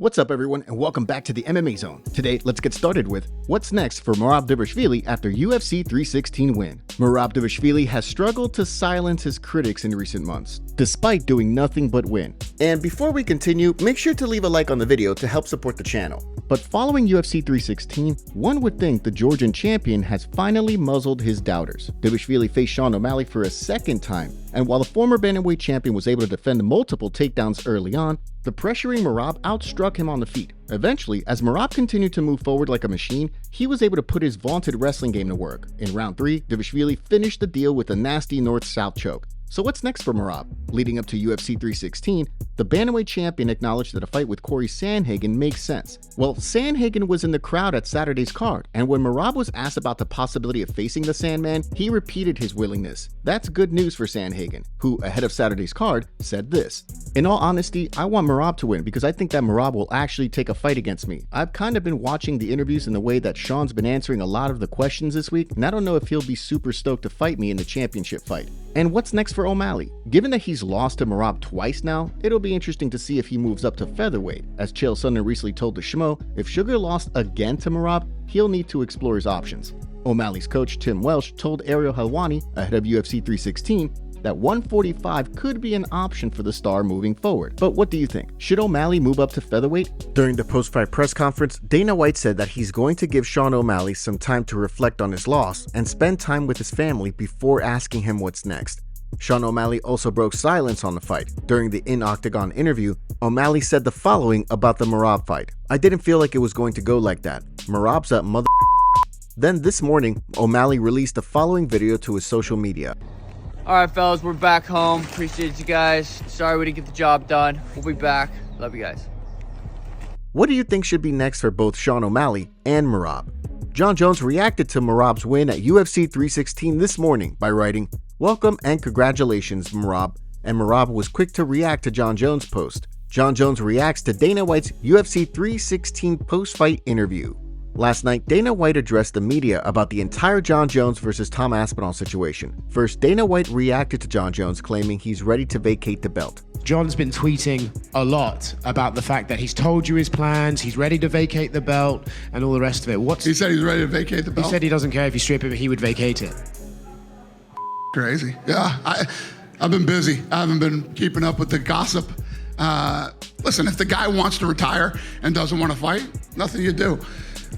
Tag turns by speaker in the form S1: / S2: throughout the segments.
S1: What's up, everyone, and welcome back to the MMA Zone. Today, let's get started with what's next for Merab Dvalishvili after UFC 316 win. Merab Dvalishvili has struggled to silence his critics in recent months, despite doing nothing but win. And before we continue, make sure to leave a like on the video to help support the channel. But following UFC 316, one would think the Georgian champion has finally muzzled his doubters. Dvalishvili faced Sean O'Malley for a second time, and while the former bantamweight champion was able to defend multiple takedowns early on, the pressuring Merab outstruck him on the feet. Eventually, as Merab continued to move forward like a machine, he was able to put his vaunted wrestling game to work. In round 3, Dvalishvili finished the deal with a nasty north-south choke. So what's next for Merab? Leading up to UFC 316, the bantamweight champion acknowledged that a fight with Corey Sandhagen makes sense. Well, Sandhagen was in the crowd at Saturday's card, and when Merab was asked about the possibility of facing the Sandman, he repeated his willingness. That's good news for Sandhagen, who, ahead of Saturday's card, said this: "In all honesty, I want Merab to win because I think that Merab will actually take a fight against me. I've kind of been watching the interviews and the way that Sean's been answering a lot of the questions this week, and I don't know if he'll be super stoked to fight me in the championship fight." And what's next for O'Malley? Given that he's lost to Merab twice now, it'll be interesting to see if he moves up to featherweight. As Chael Sonnen recently told the Schmo, if Sugar lost again to Merab, he'll need to explore his options. O'Malley's coach Tim Welsh told Ariel Helwani ahead of UFC 316 that 145 could be an option for the star moving forward. But what do you think? Should O'Malley move up to featherweight? During the post-fight press conference, Dana White said that he's going to give Sean O'Malley some time to reflect on his loss and spend time with his family before asking him what's next. Sean O'Malley also broke silence on the fight. During the in-octagon interview, O'Malley said the following about the Merab fight: "I didn't feel like it was going to go like that. Merab's a mother." Then this morning, O'Malley released the following video to his social media.
S2: Alright fellas, we're back home. Appreciate you guys. Sorry we didn't get the job done. We'll be back. Love you guys.
S1: What do you think should be next for both Sean O'Malley and Merab? Jon Jones reacted to Merab's win at UFC 316 this morning by writing, "Welcome and congratulations, Merab." And Merab was quick to react to Jon Jones' post. Jon Jones reacts to Dana White's UFC 316 post-fight interview. Last night, Dana White addressed the media about the entire Jon Jones versus Tom Aspinall situation. First, Dana White reacted to Jon Jones, claiming he's ready to vacate the belt.
S3: John's been tweeting a lot about the fact that he's told you his plans, he's ready to vacate the belt, and all the rest of it.
S4: He said he's ready to vacate the belt?
S3: He said he doesn't care if you strip it, but he would vacate it.
S4: Crazy. Yeah, I've been busy. I haven't been keeping up with the gossip. Listen, if the guy wants to retire and doesn't want to fight, nothing you do.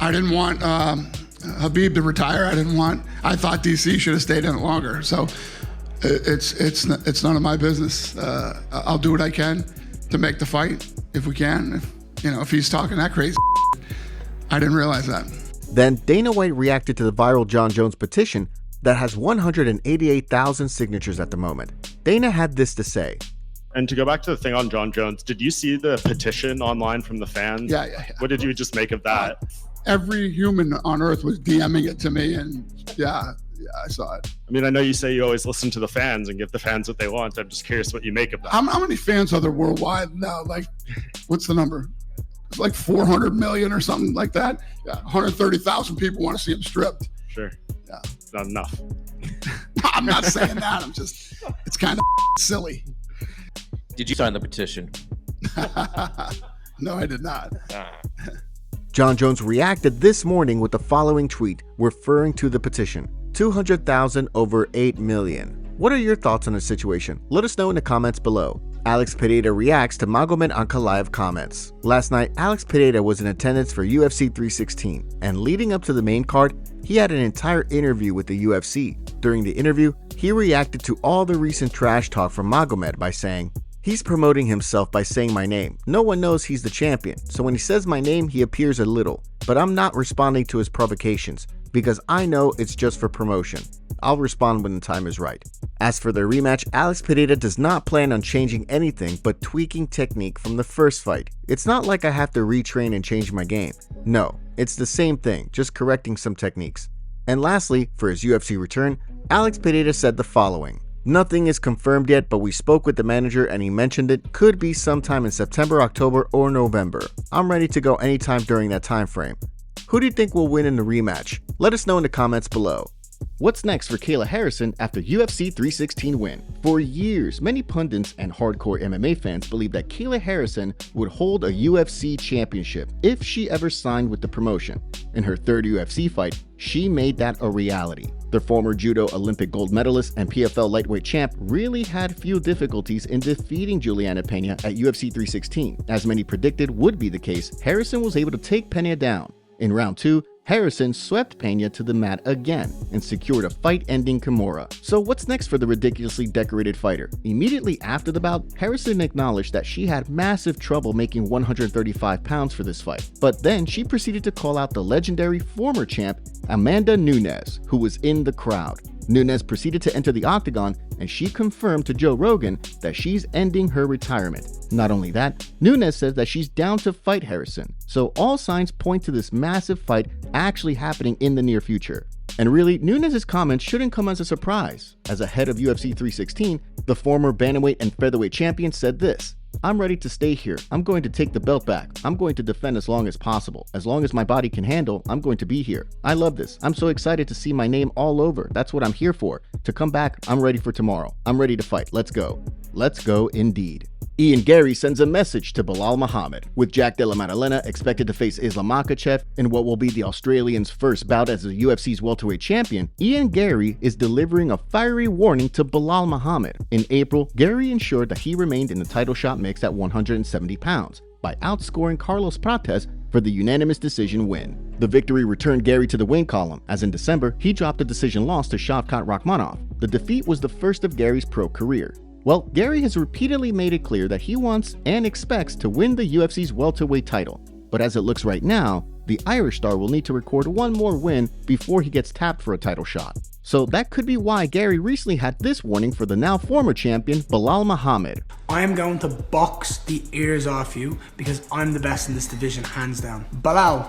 S4: I didn't want Habib to retire. I thought DC should have stayed in it longer. So it's none of my business. I'll do what I can to make the fight if we can. If he's talking that crazy, I didn't realize that.
S1: Then Dana White reacted to the viral Jon Jones petition that has 188,000 signatures at the moment. Dana had this to say.
S5: And to go back to the thing on Jon Jones, did you see the petition online from the fans?
S4: Yeah.
S5: What did you just make of that?
S4: Every human on earth was DMing it to me, and yeah, I saw it.
S5: I mean, I know you say you always listen to the fans and give the fans what they want. I'm just curious what you make of that.
S4: How many fans are there worldwide now? Like, what's the number? It's like 400 million or something like that. Yeah, 130,000 people want to see him stripped.
S5: Sure.
S4: Yeah.
S5: It's not enough.
S4: I'm not saying that. It's kind of silly.
S6: Did you sign the petition?
S4: No, I did not.
S1: Jon Jones reacted this morning with the following tweet referring to the petition: 200,000 over 8 million. What are your thoughts on the situation? Let us know in the comments below. Alex Pereira reacts to Magomed Ankalaev comments. Last night, Alex Pereira was in attendance for UFC 316, and leading up to the main card, he had an entire interview with the UFC. During the interview, he reacted to all the recent trash talk from Magomed by saying, "He's promoting himself by saying my name. No one knows he's the champion, so when he says my name, he appears a little. But I'm not responding to his provocations, because I know it's just for promotion. I'll respond when the time is right." As for their rematch, Alex Pereira does not plan on changing anything but tweaking technique from the first fight. "It's not like I have to retrain and change my game. No, it's the same thing, just correcting some techniques." And lastly, for his UFC return, Alex Pereira said the following: "Nothing is confirmed yet, but we spoke with the manager and he mentioned it could be sometime in September, October, or November. I'm ready to go anytime during that time frame." Who do you think will win in the rematch? Let us know in the comments below. What's next for Kayla Harrison after UFC 316 win? For years, many pundits and hardcore MMA fans believed that Kayla Harrison would hold a UFC championship if she ever signed with the promotion. In her third UFC fight, she made that a reality. The former judo Olympic gold medalist and PFL lightweight champ really had few difficulties in defeating Juliana Pena at UFC 316. As many predicted would be the case, Harrison was able to take Pena down. In round 2, Harrison swept Pena to the mat again and secured a fight-ending Kimura. So what's next for the ridiculously decorated fighter? Immediately after the bout, Harrison acknowledged that she had massive trouble making 135 pounds for this fight. But then she proceeded to call out the legendary former champ Amanda Nunes, who was in the crowd. Nunes proceeded to enter the octagon, and she confirmed to Joe Rogan that she's ending her retirement. Not only that, Nunes says that she's down to fight Harrison, so all signs point to this massive fight actually happening in the near future. And really, Nunes' comments shouldn't come as a surprise. As ahead of UFC 316, the former bantamweight and featherweight champion said this: "I'm ready to stay here. I'm going to take the belt back. I'm going to defend as long as possible. As long as my body can handle, I'm going to be here. I love this. I'm so excited to see my name all over. That's what I'm here for. To come back, I'm ready for tomorrow. I'm ready to fight. Let's go." Let's go indeed. Garry sends a message to Belal Magomed. With Della Maddalena expected to face Islam Makhachev in what will be the Australian's first bout as the UFC's welterweight champion, Garry is delivering a fiery warning to Belal Magomed. In April, Garry ensured that he remained in the title shot mix at 170 pounds by outscoring Carlos Prates for the unanimous decision win. The victory returned Garry to the win column, as in December, he dropped a decision loss to Shavkat Rakhmonov. The defeat was the first of Garry's pro career. Well, Garry has repeatedly made it clear that he wants and expects to win the UFC's welterweight title. But as it looks right now, the Irish star will need to record one more win before he gets tapped for a title shot. So that could be why Garry recently had this warning for the now former champion, Belal Magomed.
S7: "I am going to box the ears off you because I'm the best in this division, hands down. Belal,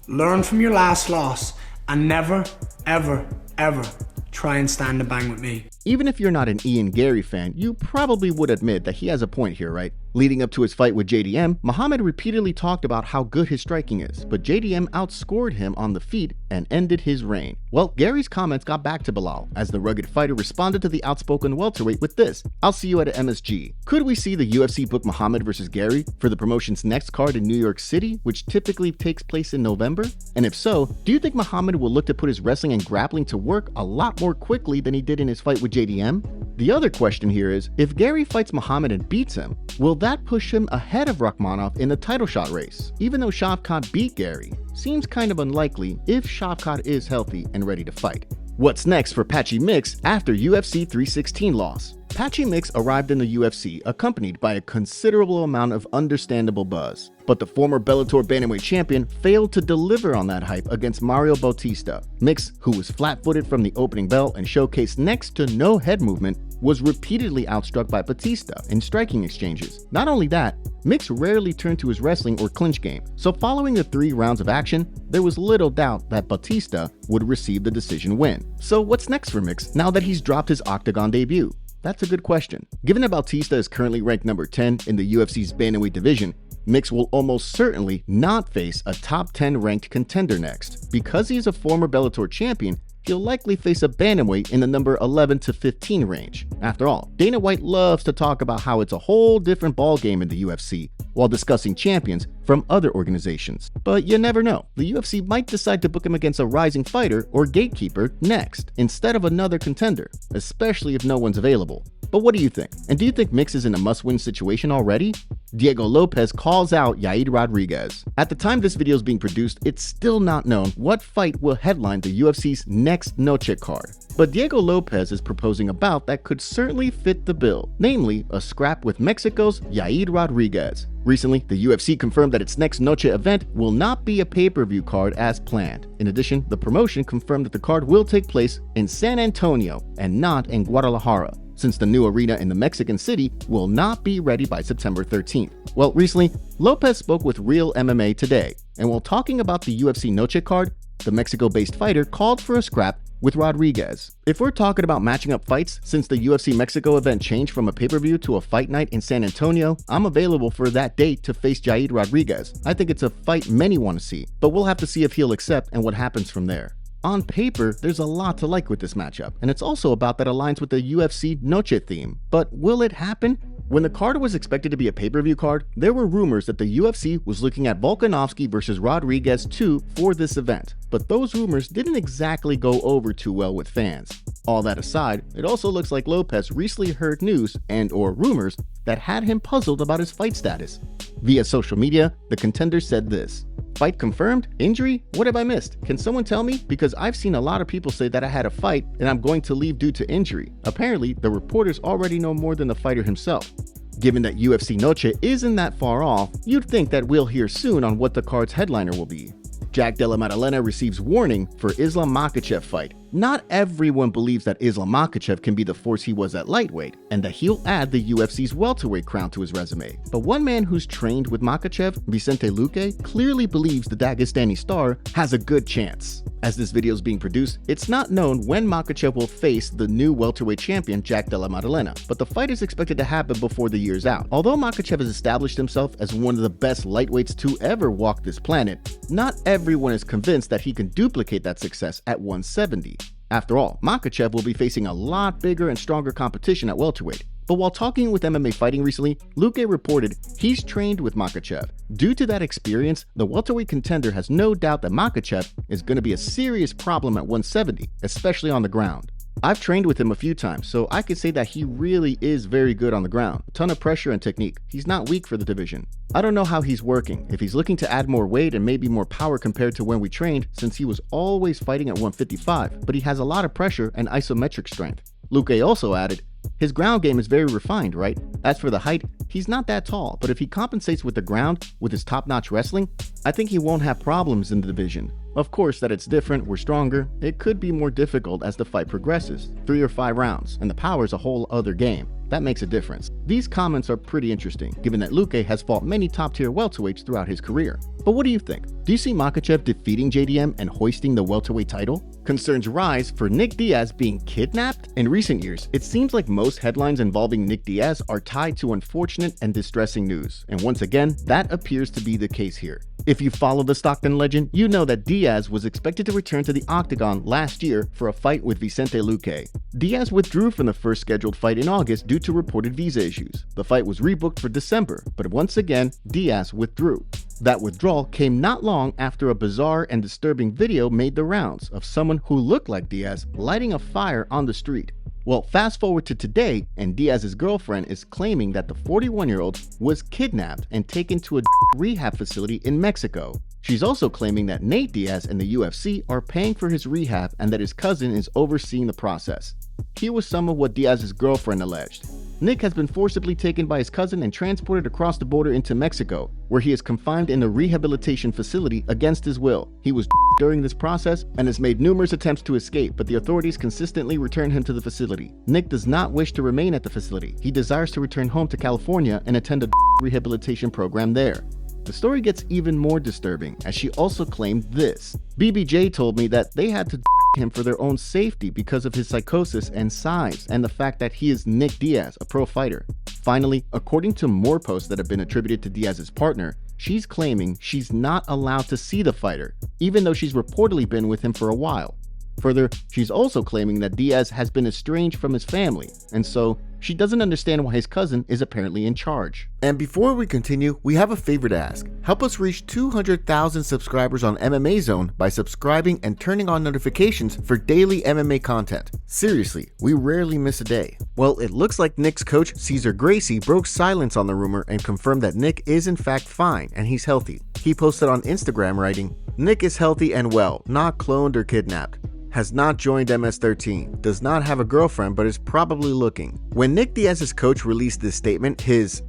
S7: learn from your last loss and never, ever, ever try and stand and bang with me."
S1: Even if you're not an Garry fan, you probably would admit that he has a point here, right? Leading up to his fight with JDM, Magomed repeatedly talked about how good his striking is, but JDM outscored him on the feet and ended his reign. Well, Garry's comments got back to Belal, as the rugged fighter responded to the outspoken welterweight with this: "I'll see you at an MSG." Could we see the UFC book Magomed versus Garry for the promotion's next card in New York City, which typically takes place in November? And if so, do you think Magomed will look to put his wrestling and grappling to work a lot more quickly than he did in his fight with JDM? The other question here is, if Garry fights Magomed and beats him, will that push him ahead of Rakhmonov in the title shot race? Even though Shavkat beat Garry, seems kind of unlikely if Shavkat is healthy and ready to fight. What's next for Patchy Mix after UFC 316 loss? Patchy Mix arrived in the UFC accompanied by a considerable amount of understandable buzz. But the former Bellator bantamweight champion failed to deliver on that hype against Mario Bautista. Mix, who was flat-footed from the opening bell and showcased next to no head movement, was repeatedly outstruck by Bautista in striking exchanges. Not only that, Mix rarely turned to his wrestling or clinch game, so following the 3 rounds of action, there was little doubt that Bautista would receive the decision win. So what's next for Mix now that he's dropped his octagon debut? That's a good question. Given that Bautista is currently ranked number 10 in the UFC's bantamweight division, Mix will almost certainly not face a top 10 ranked contender next. Because he is a former Bellator champion, he'll likely face a bantamweight in the number 11 to 15 range. After all, Dana White loves to talk about how it's a whole different ballgame in the UFC while discussing champions from other organizations. But you never know. The UFC might decide to book him against a rising fighter or gatekeeper next, instead of another contender, especially if no one's available. But what do you think? And do you think Mix is in a must-win situation already? Diego Lopes calls out Yair Rodriguez. At the time this video is being produced, it's still not known what fight will headline the UFC's next Noche card. But Diego Lopes is proposing a bout that could certainly fit the bill, namely a scrap with Mexico's Yair Rodriguez. Recently, the UFC confirmed that its next Noche event will not be a pay-per-view card as planned. In addition, the promotion confirmed that the card will take place in San Antonio and not in Guadalajara, since the new arena in the Mexican city will not be ready by September 13th. Well, recently, Lopes spoke with Real MMA Today, and while talking about the UFC Noche card, the Mexico-based fighter called for a scrap with Rodriguez. If we're talking about matching up fights, since the UFC Mexico event changed from a pay-per-view to a fight night in San Antonio, I'm available for that date to face Yair Rodriguez. I think it's a fight many want to see, but we'll have to see if he'll accept and what happens from there. On paper, there's a lot to like with this matchup, and it's also about that aligns with the UFC Noche theme. But will it happen? When the card was expected to be a pay-per-view card, there were rumors that the UFC was looking at Volkanovski versus Rodriguez 2 for this event, but those rumors didn't exactly go over too well with fans. All that aside, it also looks like Lopes recently heard news and/or rumors that had him puzzled about his fight status. Via social media, the contender said this: "Fight confirmed? Injury? What have I missed? Can someone tell me? Because I've seen a lot of people say that I had a fight and I'm going to leave due to injury." Apparently, the reporters already know more than the fighter himself. Given that UFC Noche isn't that far off, you'd think that we'll hear soon on what the card's headliner will be. Della Maddalena receives warning for Islam Makhachev fight. Not everyone believes that Islam Makhachev can be the force he was at lightweight, and that he'll add the UFC's welterweight crown to his resume. But one man who's trained with Makhachev, Vicente Luque, clearly believes the Dagestani star has a good chance. As this video is being produced, it's not known when Makhachev will face the new welterweight champion Della Maddalena, but the fight is expected to happen before the year's out. Although Makhachev has established himself as one of the best lightweights to ever walk this planet, not everyone is convinced that he can duplicate that success at 170. After all, Makhachev will be facing a lot bigger and stronger competition at welterweight. But while talking with MMA Fighting recently, Luque reported he's trained with Makhachev. Due to that experience, the welterweight contender has no doubt that Makhachev is going to be a serious problem at 170, especially on the ground. I've trained with him a few times, so I could say that he really is very good on the ground. A ton of pressure and technique. He's not weak for the division. I don't know how he's working, if he's looking to add more weight and maybe more power compared to when we trained, since he was always fighting at 155, but he has a lot of pressure and isometric strength. Luque also added, his ground game is very refined, right? As for the height, he's not that tall, but if he compensates with the ground with his top-notch wrestling, I think he won't have problems in the division. Of course, that it's different, we're stronger, it could be more difficult as the fight progresses, 3 or 5 rounds, and the power is a whole other game. That makes a difference. These comments are pretty interesting, given that Luque has fought many top-tier welterweights throughout his career. But what do you think? Do you see Makhachev defeating JDM and hoisting the welterweight title? Concerns rise for Nick Diaz being kidnapped? In recent years, it seems like most headlines involving Nick Diaz are tied to unfortunate and distressing news, and once again, that appears to be the case here. If you follow the Stockton legend, you know that Diaz was expected to return to the octagon last year for a fight with Vicente Luque. Diaz withdrew from the first scheduled fight in August due to reported visa issues. The fight was rebooked for December, but once again, Diaz withdrew. That withdrawal came not long after a bizarre and disturbing video made the rounds of someone who looked like Diaz lighting a fire on the street. Well, fast forward to today, and Diaz's girlfriend is claiming that the 41-year-old was kidnapped and taken to a rehab facility in Mexico. She's also claiming that Nate Diaz and the UFC are paying for his rehab and that his cousin is overseeing the process. Here was some of what Diaz's girlfriend alleged. Nick has been forcibly taken by his cousin and transported across the border into Mexico, where he is confined in a rehabilitation facility against his will. He was during this process and has made numerous attempts to escape, but the authorities consistently return him to the facility. Nick does not wish to remain at the facility. He desires to return home to California and attend a rehabilitation program there. The story gets even more disturbing, as she also claimed this. BBJ told me that they had to him for their own safety because of his psychosis and size, and the fact that he is Nick Diaz, a pro fighter. Finally, according to more posts that have been attributed to Diaz's partner, she's claiming she's not allowed to see the fighter, even though she's reportedly been with him for a while. Further, she's also claiming that Diaz has been estranged from his family, and so she doesn't understand why his cousin is apparently in charge. And before we continue, we have a favor to ask. Help us reach 200,000 subscribers on MMA Zone by subscribing and turning on notifications for daily MMA content. Seriously, we rarely miss a day. Well, it looks like Nick's coach, Cesar Gracie, broke silence on the rumor and confirmed that Nick is in fact fine and he's healthy. He posted on Instagram writing, "Nick is healthy and well, not cloned or kidnapped. Has not joined MS-13, does not have a girlfriend but is probably looking." When Nick Diaz's coach released this statement, his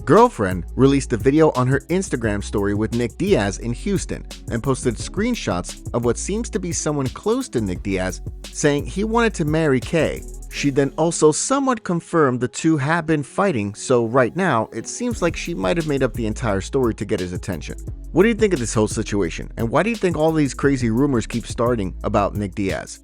S1: girlfriend released a video on her Instagram story with Nick Diaz in Houston and posted screenshots of what seems to be someone close to Nick Diaz saying he wanted to marry Kay. She then also somewhat confirmed the two have been fighting, so right now it seems like she might have made up the entire story to get his attention. What do you think of this whole situation, and why do you think all these crazy rumors keep starting about Nick Diaz?